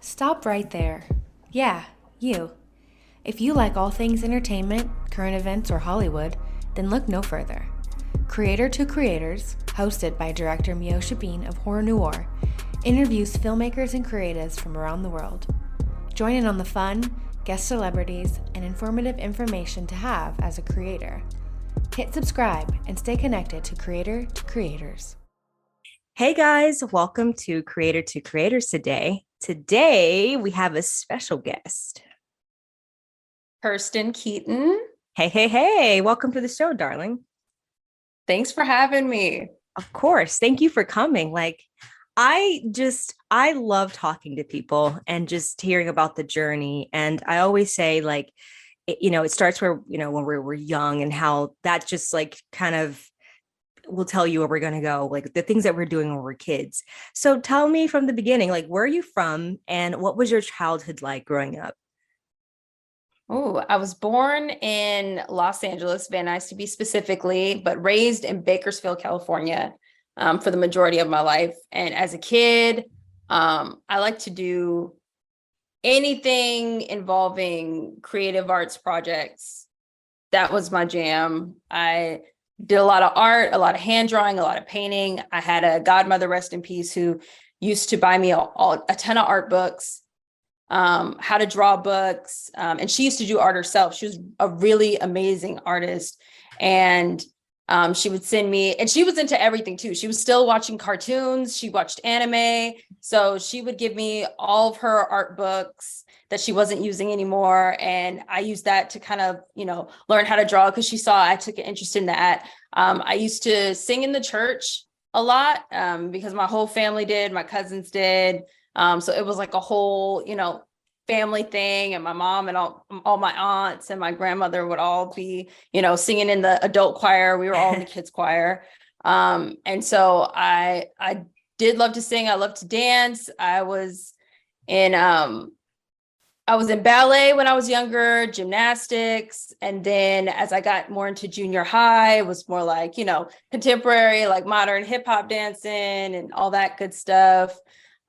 Stop right there. Yeah, you. If you like all things entertainment, current events, or Hollywood, then look no further. Creator to Creators, hosted by director Mio Shabin of Horror Noir, interviews filmmakers and creatives from around the world. Join in on the fun, guest celebrities, and informative information to have as a creator. Hit subscribe and stay connected to Creator to Creators. Hey guys, welcome to Creators today. Today we have a special guest. KIRSTEN KEETON. Hey, welcome to the show, darling. Thanks for having me. Of course. Thank you for coming. I love talking to people and just hearing about the journey. And I always say it starts where, when we're young and how that just kind of will tell you where we're going to go, like the things that we're doing when we're kids. So tell me from the beginning, where are you from and what was your childhood like growing up? Oh, I was born in Los Angeles, Van Nuys to be specifically, but raised in Bakersfield, California, for the majority of my life. And as a kid, I like to do anything involving creative arts projects. That was my jam. I did a lot of art, a lot of hand drawing, a lot of painting. I had a godmother, rest in peace, who used to buy me a ton of art books, how to draw books. And she used to do art herself. She was a really amazing artist. And she would send me, and she was into everything too. She was still watching cartoons. She watched anime. So she would give me all of her art books that she wasn't using anymore. And I used that to kind of, learn how to draw because she saw I took an interest in that. I used to sing in the church a lot because my whole family did, my cousins did. So it was like a whole, family thing. And my mom and all my aunts and my grandmother would all be, singing in the adult choir. We were all in the kids choir. And so I did love to sing. I loved to dance. I was in ballet when I was younger, gymnastics. And then as I got more into junior high, it was more like, contemporary, like modern hip hop dancing and all that good stuff.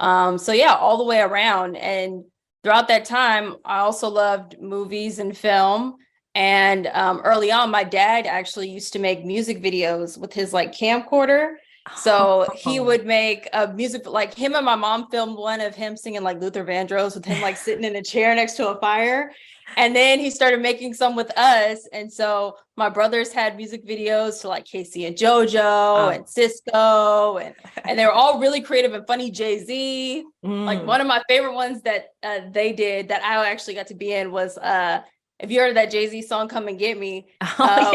So yeah, all the way around. And throughout that time, I also loved movies and film. And early on, my dad actually used to make music videos with his camcorder. So he would make a music, like him and my mom filmed one of him singing like Luther Vandross with him sitting in a chair next to a fire. And then he started making some with us. And so my brothers had music videos to like Casey and JoJo and Cisco. And they were all really creative and funny. Jay-Z. Like one of my favorite ones that they did that I actually got to be in was if you heard of that Jay-Z song, Come and Get Me, Yeah.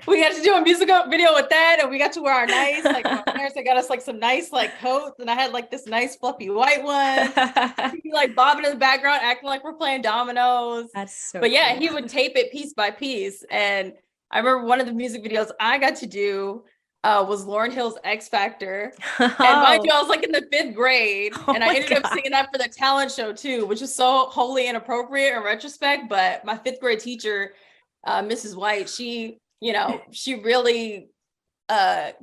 we got to do a music video with that. And we got to wear our nice, my parents, they got us some nice coats. And I had this nice fluffy white one. Be bobbing in the background, acting like we're playing dominoes. That's so But yeah, cool. he would tape it piece by piece. And I remember one of the music videos I got to do was Lauryn Hill's X Factor. And mind you, I was in the 5th grade. And I ended up singing that for the talent show too, which is so wholly inappropriate in retrospect. But my 5th grade teacher, Mrs. White, she really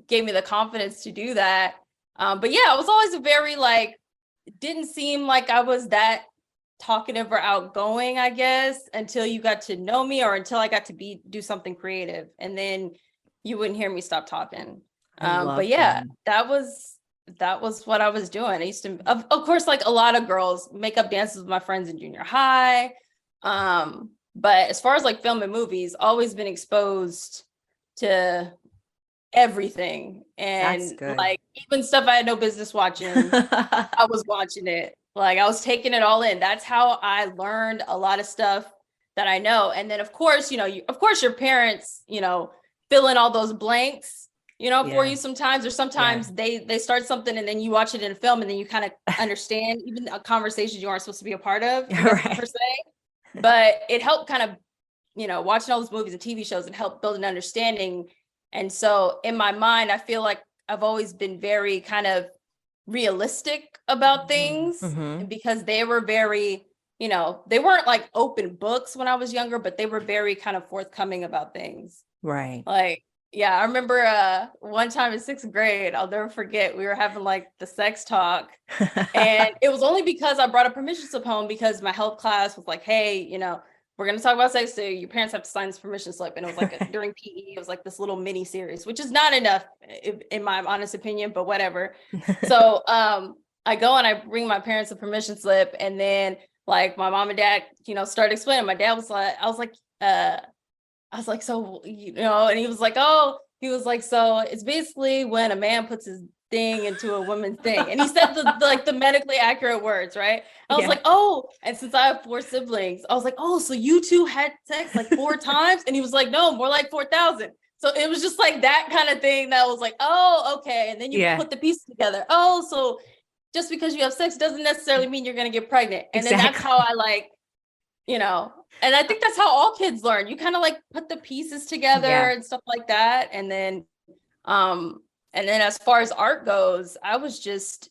gave me the confidence to do that. But yeah, I was always a very didn't seem like I was that talkative or outgoing, I guess, until you got to know me or until I got to do something creative. And then you wouldn't hear me stop talking. But yeah, that was what I was doing. I used to, of course, like a lot of girls, make up dances with my friends in junior high. But as far as film and movies, always been exposed to everything. And even stuff I had no business watching, I was watching it. I was taking it all in. That's how I learned a lot of stuff that I know. And then of course, your parents, fill in all those blanks, for you sometimes, or sometimes they start something and then you watch it in a film and then you kind of understand even conversations you aren't supposed to be a part of, per se. But it helped kind of, watching all those movies and TV shows, and helped build an understanding. And so in my mind, I feel like I've always been very kind of realistic about things because they were very, they weren't open books when I was younger, but they were very kind of forthcoming about things. Right. Yeah, I remember one time in 6th grade, I'll never forget, we were having like the sex talk. And it was only because I brought a permission slip home because my health class was like, hey, you know, we're going to talk about sex. So your parents have to sign this permission slip. And it was like during PE, it was like this little mini series, which is not enough in my honest opinion, but whatever. So I go and I bring my parents a permission slip, and then like my mom and dad, you know, started explaining. My dad was like, I was like, so, you know, and he was like, so it's basically when a man puts his thing into a woman's thing. And he said the medically accurate words, right? I was like, oh, and since I have 4 siblings, I was like, oh, so you two had sex like 4 times? And he was like, no, more like 4,000. So it was just like that kind of thing that was like, oh, okay. And then you put the pieces together. Oh, so just because you have sex doesn't necessarily mean you're going to get pregnant. And then that's how I like, you know, and I think that's how all kids learn. You kind of like put the pieces together and stuff like that. And then as far as art goes, I was just,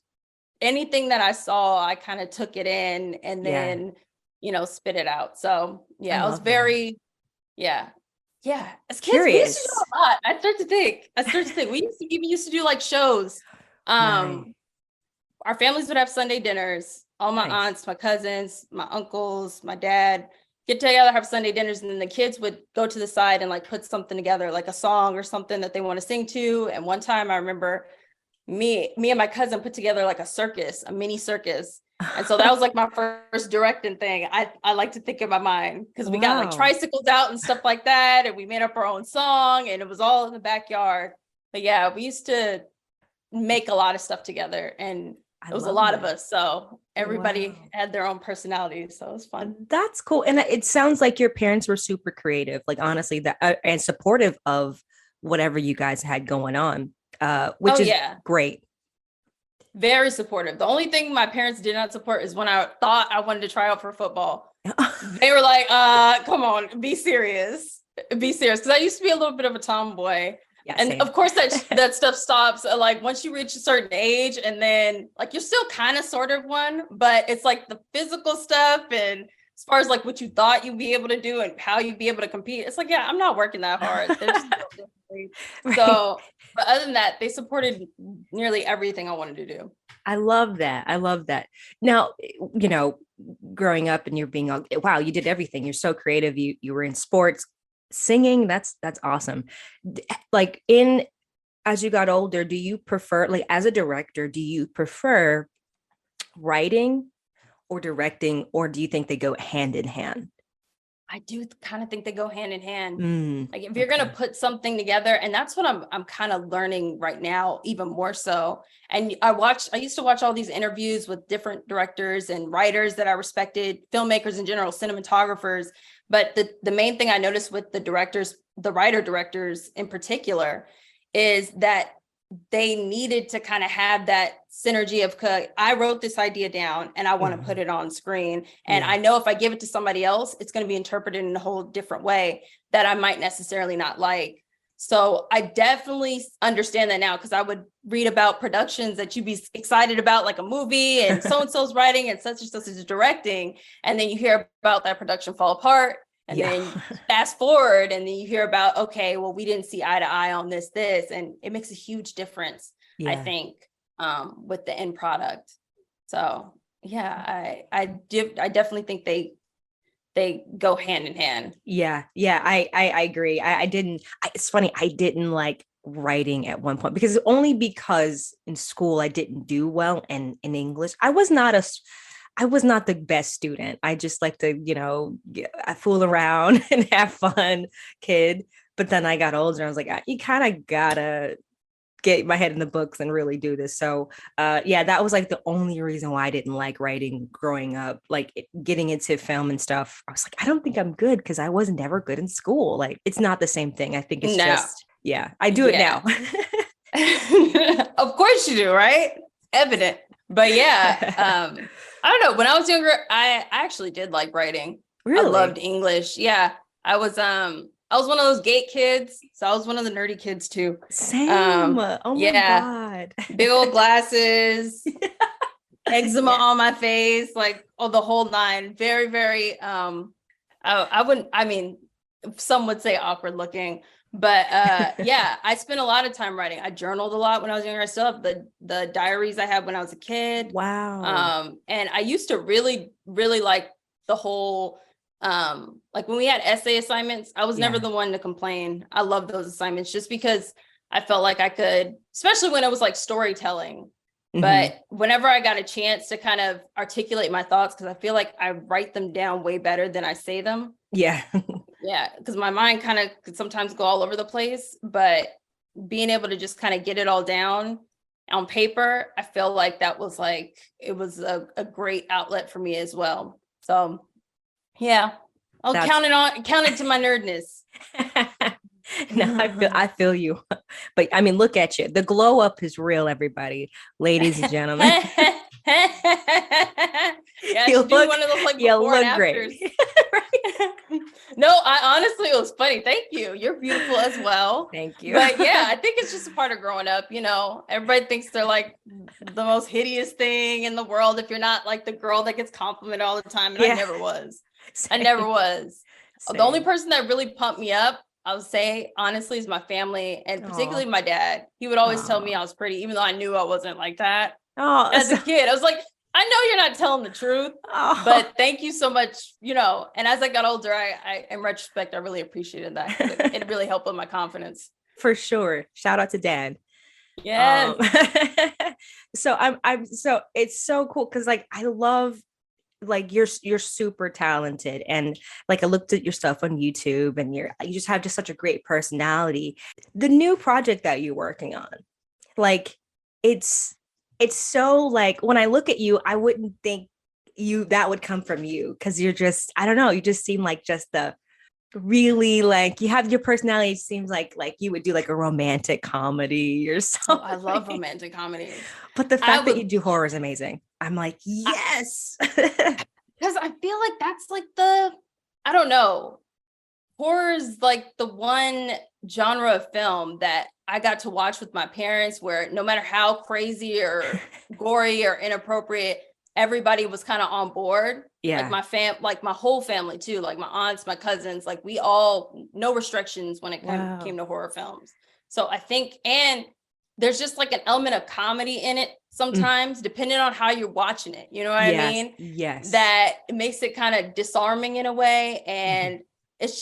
anything that I saw, I kind of took it in and then, you know, spit it out. So I was very, as kids, curious. We used to do a lot. I start to think, we used to do like shows. Our families would have Sunday dinners. All my aunts, my cousins, my uncles, my dad get together, have Sunday dinners, and then the kids would go to the side and like put something together, like a song or something that they want to sing to. And one time I remember me and my cousin put together like a mini circus. And so that was like my first directing thing. I like to think in my mind, because we got like tricycles out and stuff like that. And we made up our own song, and it was all in the backyard. But yeah, we used to make a lot of stuff together, and it was a lot of us. So everybody had their own personality. So it was fun. That's cool. And it sounds like your parents were super creative, like honestly, that and supportive of whatever you guys had going on, which is great. Very supportive. The only thing my parents did not support is when I thought I wanted to try out for football. They were like, come on, be serious. Because I used to be a little bit of a tomboy. Yeah, and same. Of course that stuff stops like once you reach a certain age, and then like you're still kind of sort of one, but it's like the physical stuff, and as far as like what you thought you'd be able to do and how you'd be able to compete, it's like, I'm not working that hard. So, but other than that, they supported nearly everything I wanted to do. I love that. Now, you know, growing up and you're being, wow, you did everything. You're so creative. You were in sports, singing. That's awesome. Like as you got older, do you prefer, like as a director, do you prefer writing or directing, or do you think they go hand in hand? I do kind of think they go hand in hand. Like if you're going to put something together, and that's what I'm kind of learning right now, even more so. And I used to watch all these interviews with different directors and writers that I respected, filmmakers in general, cinematographers. But the main thing I noticed with the writer directors in particular, is that they needed to kind of have that synergy of, I wrote this idea down and I want to put it on screen. And I know if I give it to somebody else, it's going to be interpreted in a whole different way that I might necessarily not like. So I definitely understand that now, because I would read about productions that you'd be excited about, like a movie, and so-and-so's writing and such is directing. And then you hear about that production fall apart. And then fast forward, and then you hear about, okay, well, we didn't see eye to eye on this, and it makes a huge difference, I think, with the end product. So I definitely think they go hand in hand. I agree. It's funny, I didn't like writing at one point, because in school I didn't do well in English. I was not the best student. I just like to, you know, fool around and have fun kid. But then I got older and I was like, you kind of gotta get my head in the books and really do this. So that was like the only reason why I didn't like writing growing up, like getting into film and stuff. I was like, I don't think I'm good, because I wasn't ever good in school. Like, it's not the same thing. I think it's just, I do it now. Of course you do, right? Evident. But I don't know. When I was younger, I actually did like writing. Really? I loved English. Yeah. I was one of those gate kids. So I was one of the nerdy kids too. Same. Oh my God. Big old glasses, eczema on my face, like the whole nine. Very, very, some would say awkward looking, But yeah, I spent a lot of time writing. I journaled a lot when I was younger. I still have the diaries I had when I was a kid. Wow. And I used to really, really like the whole like when we had essay assignments, I was never the one to complain. I love those assignments just because I felt like I could, especially when it was like storytelling. But whenever I got a chance to kind of articulate my thoughts, because I feel like I write them down way better than I say them. Yeah. Yeah, because my mind kind of could sometimes go all over the place, but being able to just kind of get it all down on paper, I feel like that was like, it was a great outlet for me as well. So yeah, I'll count it to my nerdness. No, I feel you. But I mean, look at you. The glow up is real, everybody. Ladies and gentlemen. Yeah, you do one of those like before and afters. No, I honestly, it was funny. Thank you. You're beautiful as well. Thank you. But yeah, I think it's just a part of growing up. You know, everybody thinks they're like the most hideous thing in the world if you're not like the girl that gets complimented all the time. And I never was. Same. I never was. Same. The only person that really pumped me up, I would say, honestly, is my family, and particularly my dad. He would always tell me I was pretty, even though I knew I wasn't like that. As a kid, I was like, I know you're not telling the truth, but thank you so much, you know. And as I got older, I in retrospect, I really appreciated that. It really helped with my confidence. For sure. Shout out to Dad. Yes. So so it's so cool because like I love like you're super talented, and like I looked at your stuff on YouTube, and you just have just such a great personality. The new project that you're working on, like it's so like when I look at you, I wouldn't think that would come from you because you're just, I don't know, you just seem like just the really like you have your personality seems like you would do like a romantic comedy or something. I love romantic comedies. But the fact that you do horror is amazing. I'm like, yes. Because I feel like that's like I don't know. Horror is like the one genre of film that I got to watch with my parents where no matter how crazy or gory or inappropriate, everybody was kind of on board. Yeah. Like like my whole family too, like my aunts, my cousins, like we all, no restrictions when it came to horror films. So I think, and there's just like an element of comedy in it sometimes, depending on how you're watching it. You know what I mean? Yes. That makes it kind of disarming in a way. And it's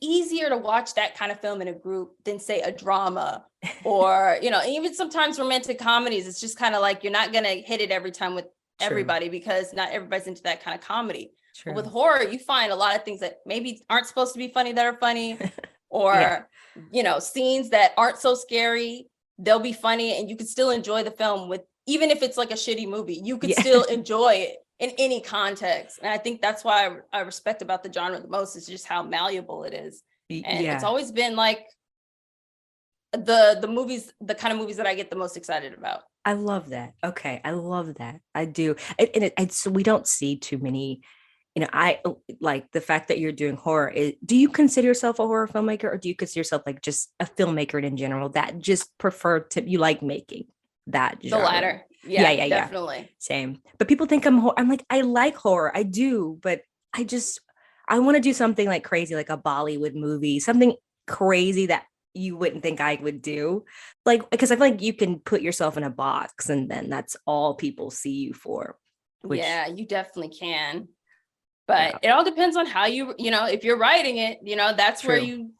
easier to watch that kind of film in a group than say a drama or, you know, even sometimes romantic comedies. It's just kind of like, you're not going to hit it every time with everybody because not everybody's into that kind of comedy. But with horror, you find a lot of things that maybe aren't supposed to be funny that are funny or, you know, scenes that aren't so scary. They'll be funny and you can still enjoy the film with, even if it's like a shitty movie, you could still enjoy it in any context. And I think that's why I respect about the genre the most is just how malleable it is. And it's always been like the movies, the kind of movies that I get the most excited about. I love that. Okay. I love that. I do. And so we don't see too many, you know, I like the fact that you're doing horror. Do you consider yourself a horror filmmaker or do you consider yourself like just a filmmaker in general that just you like making that genre? The latter. Yeah, definitely. Same. But people think I'm like, I like horror. I do, but I want to do something like crazy, like a Bollywood movie, something crazy that you wouldn't think I would do. Like, because I feel like you can put yourself in a box and then that's all people see you for. Yeah, you definitely can. But it all depends on how you know, if you're writing it, you know, that's where you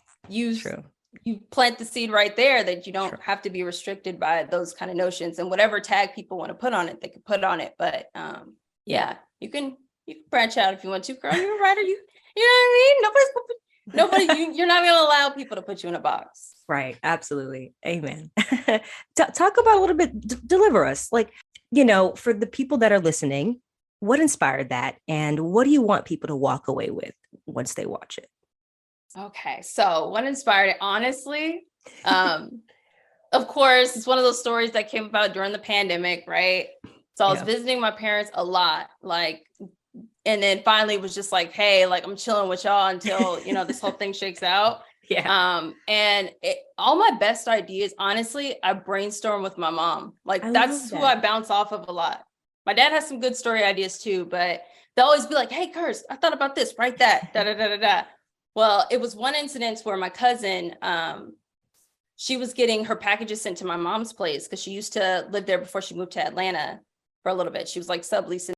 plant the seed right there that you don't have to be restricted by those kind of notions and whatever tag people want to put on it, they can put on it. But you can branch out if you want to, girl. You're a writer. You know what I mean? You're not going to allow people to put you in a box. Right. Absolutely. Amen. Talk about a little bit, deliver us. Like, you know, for the people that are listening, what inspired that? And what do you want people to walk away with once they watch it? Okay. So what inspired it? Honestly, of course, it's one of those stories that came about during the pandemic, right? So I was visiting my parents a lot, like, and then finally it was just like, hey, like I'm chilling with y'all until, you know, this whole thing shakes out. And all my best ideas, honestly, I brainstorm with my mom. Like that's who I bounce off of a lot. My dad has some good story ideas too, but they'll always be like, hey, Kirst, I thought about this, write that, da, da, da, da, da. Well, it was one incident where my cousin, she was getting her packages sent to my mom's place because she used to live there before she moved to Atlanta for a little bit. She was like subleasing